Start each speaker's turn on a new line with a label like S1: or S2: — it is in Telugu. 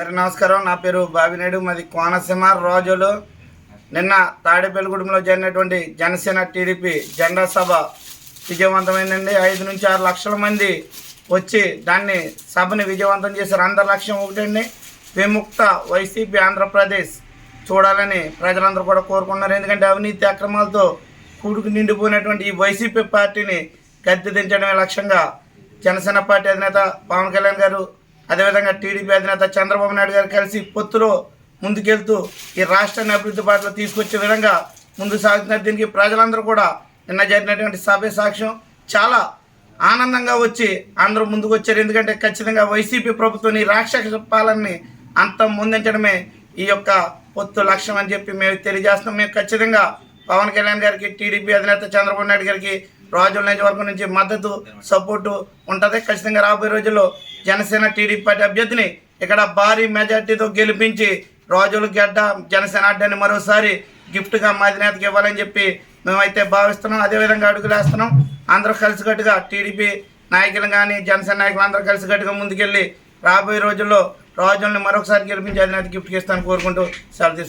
S1: అందరికీ నమస్కారం. నా పేరు బాబినాయుడు, మాది కోనసీమ రోజులు. నిన్న తాడేపల్లిగూడెంలో జరిగినటువంటి జనసేన టీడీపీ జెండా సభ విజయవంతమైందండి. 5 నుంచి 6 లక్షల మంది వచ్చి దాన్ని సభని విజయవంతం చేశారు. అందరి లక్ష్యం ఒకటండి, విముక్త వైసీపీ ఆంధ్రప్రదేశ్ చూడాలని ప్రజలందరూ కూడా కోరుకున్నారు. ఎందుకంటే అవినీతి అక్రమాలతో కూడుకు నిండిపోయినటువంటి ఈ వైసీపీ పార్టీని గద్దె దించడమే లక్ష్యంగా జనసేన పార్టీ అధినేత పవన్ కళ్యాణ్ గారు, అదేవిధంగా టీడీపీ అధినేత చంద్రబాబు నాయుడు గారు కలిసి పొత్తులో ముందుకెళ్తూ ఈ రాష్ట్రాన్ని అభివృద్ధి బాటలో తీసుకొచ్చే విధంగా ముందు సాగుతున్నారు. దీనికి ప్రజలందరూ కూడా నిన్న జరిగినటువంటి సభ సాక్ష్యం. చాలా ఆనందంగా వచ్చి అందరూ ముందుకు వచ్చారు. ఎందుకంటే ఖచ్చితంగా వైసీపీ ప్రభుత్వం ఈ రాక్షస పాలనని అంతం ముందించడమే ఈ యొక్క పొత్తు లక్ష్యం అని చెప్పి మేము తెలియజేస్తున్నాం. మేము ఖచ్చితంగా పవన్ కళ్యాణ్ గారికి, టీడీపీ అధినేత చంద్రబాబు నాయుడు గారికి రాజుల నియోజకవర్గం నుంచి మద్దతు సపోర్టు ఉంటుంది. ఖచ్చితంగా రాబోయే రోజుల్లో జనసేన టీడీపీ పార్టీ అభ్యర్థిని ఇక్కడ భారీ మెజార్టీతో గెలిపించి రాజుల గడ్డ జనసేన అడ్డాన్ని మరోసారి గిఫ్ట్గా మా అధినేతకి ఇవ్వాలని చెప్పి మేమైతే భావిస్తున్నాం. అదేవిధంగా అడుగులేస్తున్నాం. అందరూ కలిసికట్టుగా టీడీపీ నాయకులు కానీ జనసేన నాయకులు అందరూ కలిసికట్టుగా ముందుకెళ్ళి రాబోయే రోజుల్లో రాజుల్ని మరొకసారి గెలిపించి అధినేత గిఫ్ట్కి ఇస్తాను కోరుకుంటూ సెలవు తీసుకుంటాం.